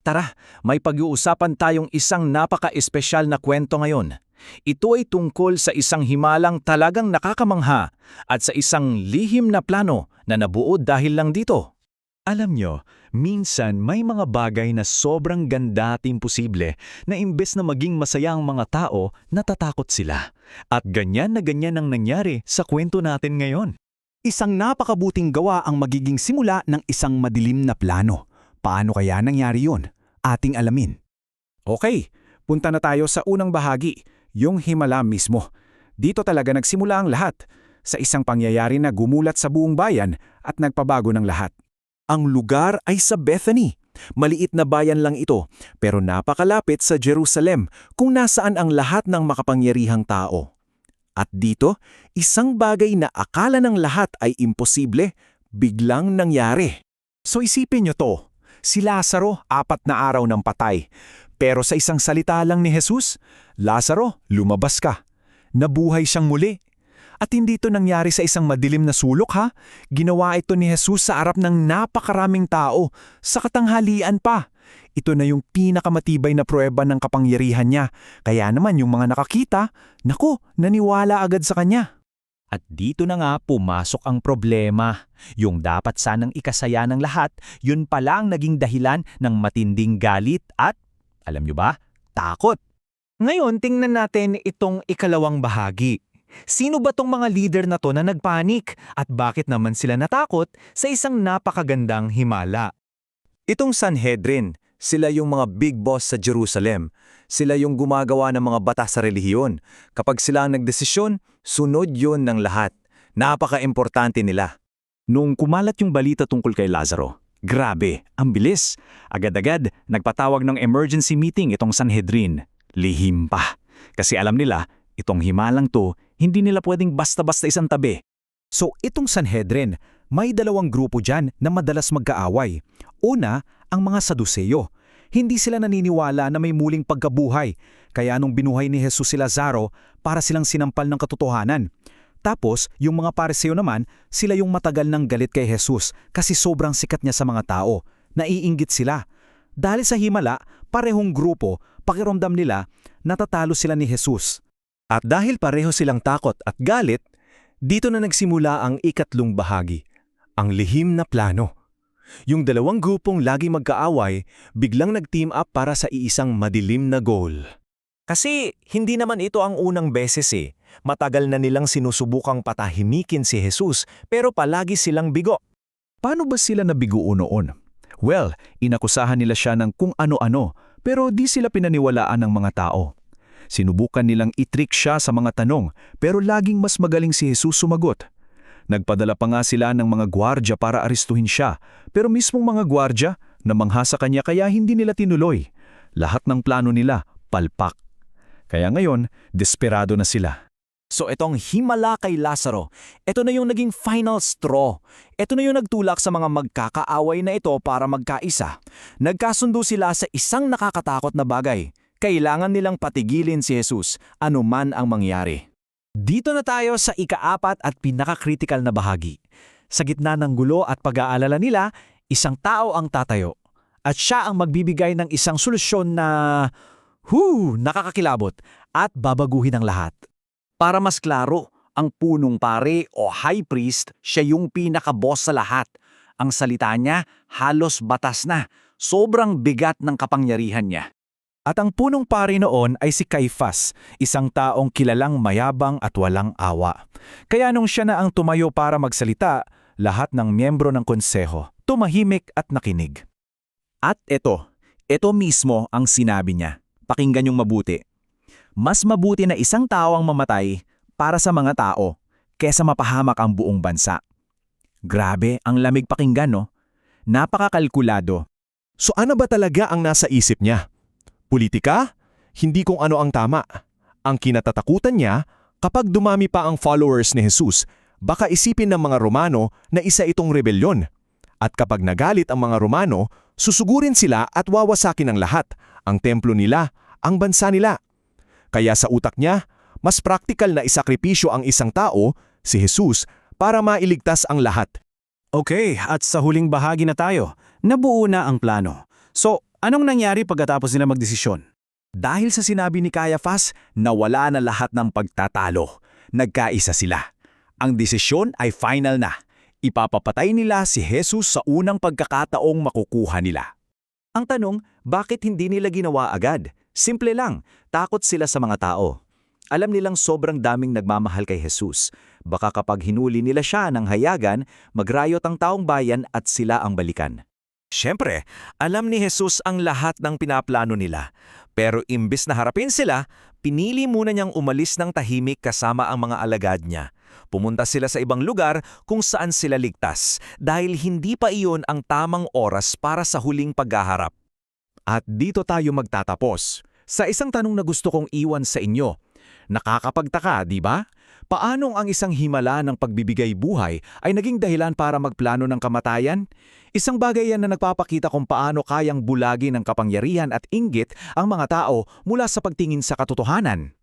Tara, may pag-uusapan tayong isang napaka-espesyal na kwento ngayon. Ito ay tungkol sa isang himalang talagang nakakamangha at sa isang lihim na plano na nabuo dahil lang dito. Alam nyo, minsan may mga bagay na sobrang ganda at imposible na imbes na maging masaya ang mga tao, natatakot sila. At ganyan na ganyan ang nangyari sa kwento natin ngayon. Isang napakabuting gawa ang magiging simula ng isang madilim na plano. Paano kaya nangyari yun? Ating alamin. Okay, punta na tayo sa unang bahagi, yung himala mismo. Dito talaga nagsimula ang lahat, sa isang pangyayari na gumulat sa buong bayan at nagpabago ng lahat. Ang lugar ay sa Bethany. Maliit na bayan lang ito, pero napakalapit sa Jerusalem kung nasaan ang lahat ng makapangyarihang tao. At dito, isang bagay na akala ng lahat ay imposible, biglang nangyari. So isipin nyo to, si Lazaro 4 na araw ng patay. Pero sa isang salita lang ni Jesus, Lazaro, lumabas ka. Nabuhay siyang muli. At hindi ito nangyari sa isang madilim na sulok ha. Ginawa ito ni Jesus sa harap ng napakaraming tao, sa katanghalian pa. Ito na yung pinakamatibay na pruweba ng kapangyarihan niya. Kaya naman yung mga nakakita, naku, naniwala agad sa kanya. At dito na nga pumasok ang problema. Yung dapat sanang ikasaya ng lahat, yun pala ang naging dahilan ng matinding galit at, alam nyo ba, takot. Ngayon, tingnan natin itong ikalawang bahagi. Sino ba tong mga leader na to na nagpanik at bakit naman sila natakot sa isang napakagandang himala? Itong Sanhedrin, sila yung mga big boss sa Jerusalem. Sila yung gumagawa ng mga batas sa relihiyon. Kapag sila ang nagdesisyon, sunod yun ng lahat. Napaka-importante nila. Nung kumalat yung balita tungkol kay Lazaro, grabe, ang bilis. Agad-agad, nagpatawag ng emergency meeting itong Sanhedrin. Lihim pa. Kasi alam nila, itong himalang to, hindi nila pwedeng basta-basta isang tabi. So itong Sanhedrin, may dalawang grupo dyan na madalas magkaaway. Una, ang mga Saduseyo. Hindi sila naniniwala na may muling pagkabuhay, kaya nung binuhay ni Jesus si Lazaro, para silang sinampal ng katotohanan. Tapos, yung mga Pariseo naman, sila yung matagal ng galit kay Jesus kasi sobrang sikat niya sa mga tao. Naiinggit sila. Dahil sa himala, parehong grupo, pakiramdam nila, natatalo sila ni Jesus. At dahil pareho silang takot at galit, dito na nagsimula ang ikatlong bahagi, ang lihim na plano. Yung dalawang grupong lagi magkaaway, biglang nag-team up para sa iisang madilim na goal. Kasi hindi naman ito ang unang beses eh. Matagal na nilang sinusubukang patahimikin si Jesus pero palagi silang bigo. Paano ba sila nabigo noon? Well, inakusahan nila siya ng kung ano-ano pero di sila pinaniwalaan ng mga tao. Sinubukan nilang i-trick siya sa mga tanong pero laging mas magaling si Jesus sumagot. Nagpadala pa nga sila ng mga gwardya para aristuhin siya, pero mismong mga gwardya namangha sa kanya kaya hindi nila tinuloy. Lahat ng plano nila, palpak. Kaya ngayon, desperado na sila. So itong himala kay Lazaro, ito na yung naging final straw. Ito na yung nagtulak sa mga magkakaaway na ito para magkaisa. Nagkasundo sila sa isang nakakatakot na bagay. Kailangan nilang patigilin si Jesus, anuman ang mangyari. Dito na tayo sa ika-4 at pinaka-critical na bahagi. Sa gitna ng gulo at pag-aalala nila, isang tao ang tatayo. At siya ang magbibigay ng isang solusyon na nakakakilabot at babaguhin ang lahat. Para mas klaro, ang punong pare o high priest, siya yung pinaka-boss sa lahat. Ang salita niya, halos batas na. Sobrang bigat ng kapangyarihan niya. At ang punong pari noon ay si Caiphas, isang taong kilalang mayabang at walang awa. Kaya nung siya na ang tumayo para magsalita, lahat ng miyembro ng konseho tumahimik at nakinig. At ito mismo ang sinabi niya. Pakinggan yung mabuti. Mas mabuti na isang tao ang mamatay para sa mga tao kesa mapahamak ang buong bansa. Grabe, ang lamig pakinggan no? Napakakalkulado. So ano ba talaga ang nasa isip niya? Politika? Hindi kung ano ang tama. Ang kinatatakutan niya, kapag dumami pa ang followers ni Jesus, baka isipin ng mga Romano na isa itong rebelyon. At kapag nagalit ang mga Romano, susugurin sila at wawasakin ang lahat, ang templo nila, ang bansa nila. Kaya sa utak niya, mas praktikal na isakripisyo ang isang tao, si Jesus, para mailigtas ang lahat. Okay, at sa huling bahagi na tayo, nabuo na ang plano. So, Anong nangyari pagkatapos nila magdesisyon? Dahil sa sinabi ni Caiaphas, nawala na lahat ng pagtatalo. Nagkaisa sila. Ang desisyon ay final na. Ipapapatay nila si Jesus sa unang pagkakataong makukuha nila. Ang tanong, bakit hindi nila ginawa agad? Simple lang, takot sila sa mga tao. Alam nilang sobrang daming nagmamahal kay Jesus. Baka kapag hinuli nila siya ng hayagan, magrayot ang taong bayan at sila ang balikan. Siyempre, alam ni Jesus ang lahat ng pinaplano nila. Pero imbes na harapin sila, pinili muna niyang umalis ng tahimik kasama ang mga alagad niya. Pumunta sila sa ibang lugar kung saan sila ligtas dahil hindi pa iyon ang tamang oras para sa huling paghaharap. At dito tayo magtatapos. Sa isang tanong na gusto kong iwan sa inyo. Nakakapagtaka, di ba? Paanong ang isang himala ng pagbibigay buhay ay naging dahilan para magplano ng kamatayan? Isang bagay yan na nagpapakita kung paano kayang bulagi ng kapangyarihan at inggit ang mga tao mula sa pagtingin sa katotohanan.